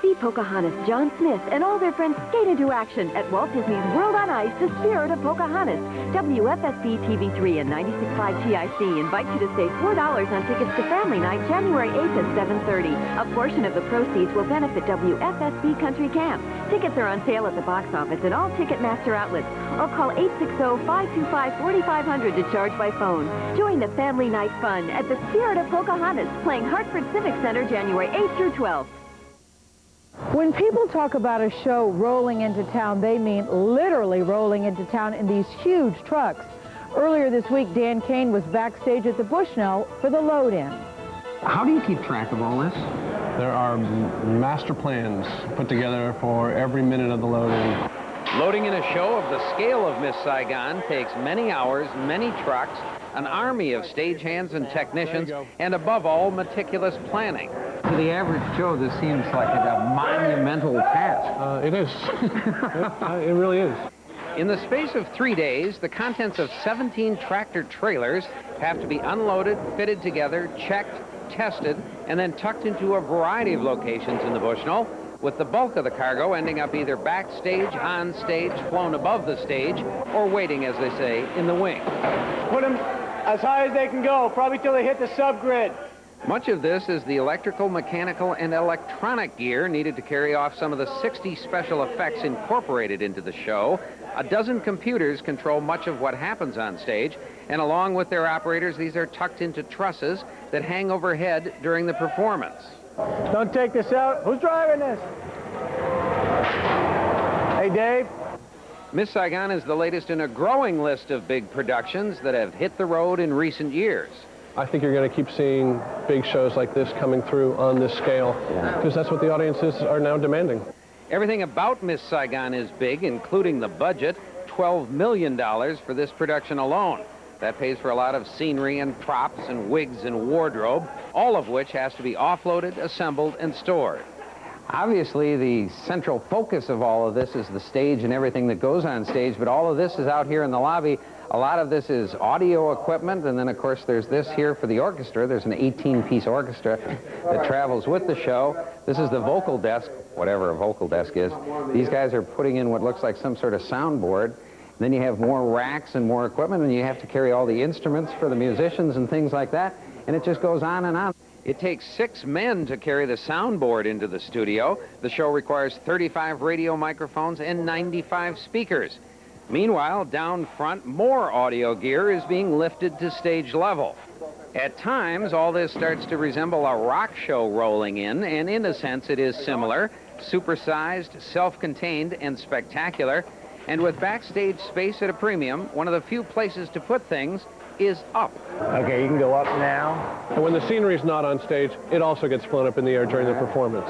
See Pocahontas, John Smith, and all their friends skate into action at Walt Disney's World on Ice, The Spirit of Pocahontas. WFSB TV3 and 96.5 TIC invite you to save $4 on tickets to Family Night, January 8th at 7:30. A portion of the proceeds will benefit WFSB Country Camp. Tickets are on sale at the box office and all Ticketmaster outlets, or call 860-525-4500 to charge by phone. Join the Family Night fun at The Spirit of Pocahontas, playing Hartford Civic Center January 8th through 12th. When people talk about a show rolling into town, they mean literally rolling into town in these huge trucks. Earlier this week, Dan Kane was backstage at the Bushnell for the load-in. How do you keep track of all this? There are master plans put together for every minute of the load-in. Loading in a show of the scale of Miss Saigon takes many hours, many trucks, an army of stagehands and technicians, and above all, meticulous planning. To the average Joe, this seems like a monumental task. It is. It really is. In the space of 3 days, the contents of 17 tractor trailers have to be unloaded, fitted together, checked, tested, and then tucked into a variety of locations in the Bushnell, with the bulk of the cargo ending up either backstage, on stage, flown above the stage, or waiting, as they say, in the wing. Put them as high as they can go, probably till they hit the subgrid. Much of this is the electrical, mechanical, and electronic gear needed to carry off some of the 60 special effects incorporated into the show. A dozen computers control much of what happens on stage, and along with their operators, these are tucked into trusses that hang overhead during the performance. Don't take this out. Who's driving this? Hey, Dave. Miss Saigon is the latest in a growing list of big productions that have hit the road in recent years. I think you're going to keep seeing big shows like this coming through on this scale, because that's what the audiences are now demanding. Everything about Miss Saigon is big, including the budget, $12 million for this production alone. That pays for a lot of scenery and props and wigs and wardrobe, all of which has to be offloaded, assembled, and stored. Obviously, the central focus of all of this is the stage and everything that goes on stage, but all of this is out here in the lobby. A lot of this is audio equipment, and then, of course, there's this here for the orchestra. There's an 18-piece orchestra that travels with the show. This is the vocal desk, whatever a vocal desk is. These guys are putting in what looks like some sort of soundboard. Then you have more racks and more equipment, and you have to carry all the instruments for the musicians and things like that, and it just goes on and on. It takes 6 men to carry the soundboard into the studio. The show requires 35 radio microphones and 95 speakers. Meanwhile, down front, more audio gear is being lifted to stage level. At times, all this starts to resemble a rock show rolling in, and in a sense it is similar, supersized, self-contained, and spectacular. And with backstage space at a premium, one of the few places to put things is up. Okay, you can go up now. And when the scenery's not on stage, it also gets flown up in the air during the performance.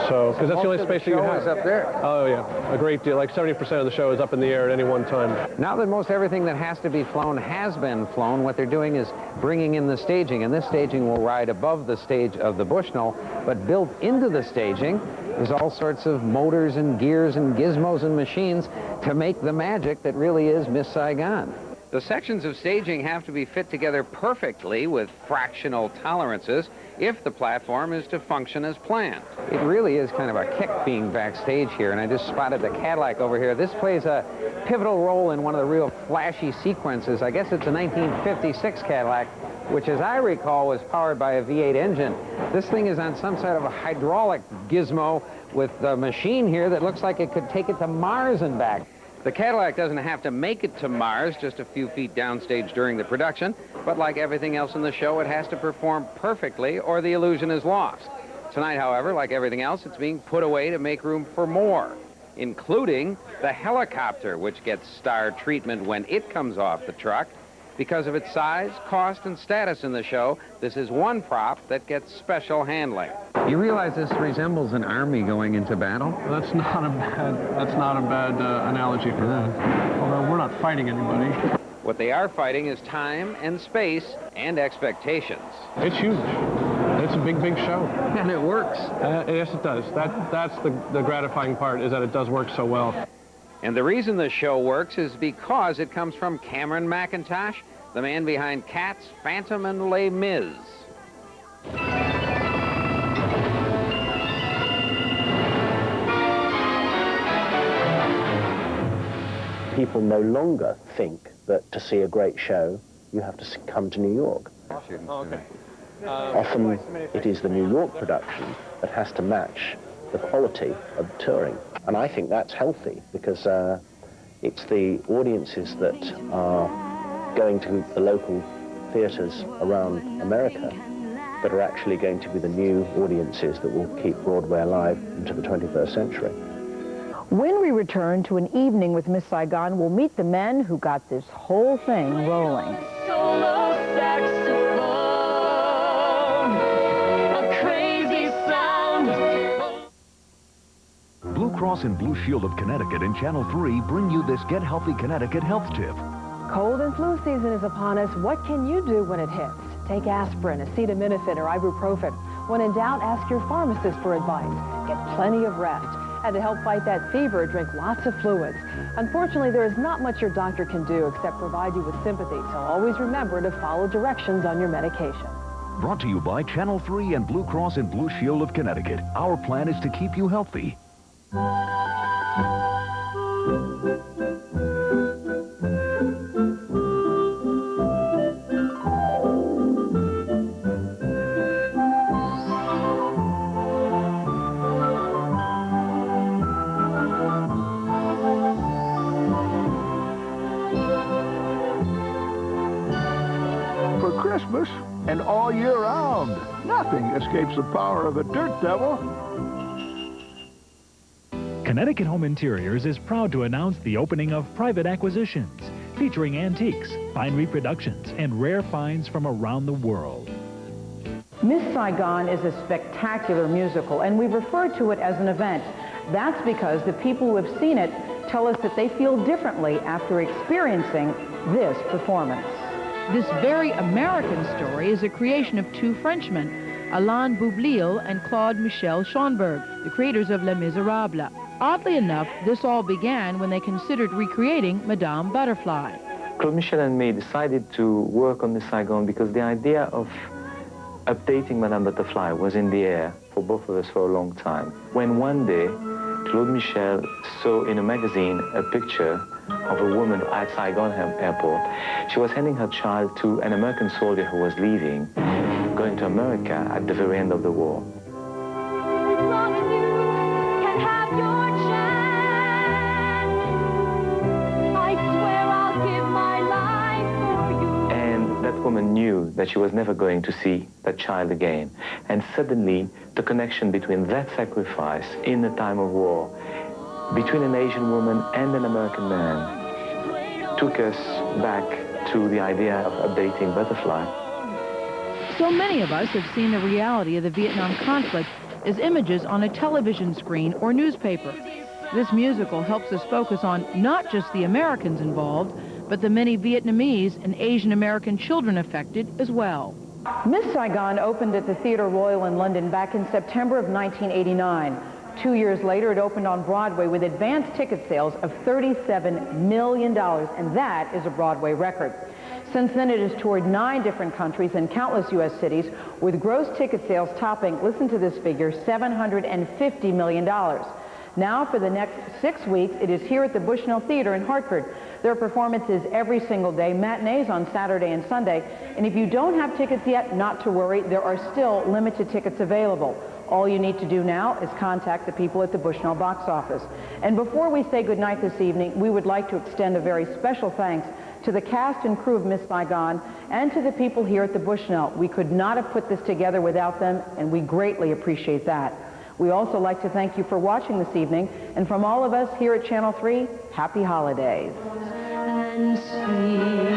So, because that's the only space that you have. Is up there. Oh, yeah. A great deal. Like 70% of the show is up in the air at any one time. Now that most everything that has to be flown has been flown, what they're doing is bringing in the staging, and this staging will ride above the stage of the Bushnell, but built into the staging is all sorts of motors and gears and gizmos and machines to make the magic that really is Miss Saigon. The sections of staging have to be fit together perfectly with fractional tolerances if the platform is to function as planned. It really is kind of a kick being backstage here, and I just spotted the Cadillac over here. This plays a pivotal role in one of the real flashy sequences. I guess it's a 1956 Cadillac, which, as I recall, was powered by a V8 engine. This thing is on some sort of a hydraulic gizmo with a machine here that looks like it could take it to Mars and back. The Cadillac doesn't have to make it to Mars just a few feet downstage during the production, but like everything else in the show, it has to perform perfectly or the illusion is lost. Tonight, however, like everything else, it's being put away to make room for more, including the helicopter, which gets star treatment when it comes off the truck. Because of its size, cost, and status in the show, this is one prop that gets special handling. You realize this resembles an army going into battle? That's not a bad analogy for that. Although we're not fighting anybody. What they are fighting is time and space and expectations. It's huge. It's a big, big show. And it works. Yes, it does. That's the gratifying part, is that it does work so well. And the reason the show works is because it comes from Cameron McIntosh, the man behind Cats, Phantom, and Les Mis. People no longer think that to see a great show, you have to come to New York. Often it is the New York production that has to match the quality of the touring. And I think that's healthy, because it's the audiences that are going to the local theaters around America that are actually going to be the new audiences that will keep Broadway alive into the 21st century. When we return to an evening with Miss Saigon, we'll meet the men who got this whole thing rolling. Solo saxophone, a crazy sound. Blue Cross and Blue Shield of Connecticut and Channel 3 bring you this Get Healthy Connecticut health tip. Cold and flu season is upon us. What can you do when it hits? Take aspirin, acetaminophen, or ibuprofen. When in doubt, ask your pharmacist for advice. Get plenty of rest. And to help fight that fever, drink lots of fluids. Unfortunately, there is not much your doctor can do except provide you with sympathy, so always remember to follow directions on your medication. Brought to you by Channel 3 and Blue Cross and Blue Shield of Connecticut. Our plan is to keep you healthy. Christmas and all year round. Nothing escapes the power of a dirt devil. Connecticut Home Interiors is proud to announce the opening of Private Acquisitions, featuring antiques, fine reproductions, and rare finds from around the world. Miss Saigon is a spectacular musical, and we refer to it as an event. That's because the people who have seen it tell us that they feel differently after experiencing this performance. This very American story is a creation of two Frenchmen, Alain Boublil and Claude Michel Schonberg, the creators of Les Miserables. Oddly enough, this all began when they considered recreating Madame Butterfly. Claude Michel and me decided to work on Miss Saigon because the idea of updating Madame Butterfly was in the air for both of us for a long time. When one day, Claude Michel saw in a magazine a picture of a woman at Saigon airport. She was handing her child to an American soldier who was leaving, going to America at the very end of the war. And that woman knew that she was never going to see that child again. And suddenly, the connection between that sacrifice in a time of war between an Asian woman and an American man took us back to the idea of updating Butterfly. So many of us have seen the reality of the Vietnam conflict as images on a television screen or newspaper. This musical helps us focus on not just the Americans involved, but the many Vietnamese and Asian American children affected as well. Miss Saigon opened at the Theatre Royal in London back in September of 1989. 2 years later, it opened on Broadway with advanced ticket sales of $37 million, and that is a Broadway record. Since then, it has toured 9 different countries and countless U.S. cities, with gross ticket sales topping, listen to this figure, $750 million. Now, for the next 6 weeks, it is here at the Bushnell Theater in Hartford. There are performances every single day, matinees on Saturday and Sunday, and if you don't have tickets yet, not to worry, there are still limited tickets available. All you need to do now is contact the people at the Bushnell box office. And before we say goodnight this evening, we would like to extend a very special thanks to the cast and crew of Miss Saigon and to the people here at the Bushnell. We could not have put this together without them, and we greatly appreciate that. We also like to thank you for watching this evening, and from all of us here at Channel 3, happy holidays. And sweet.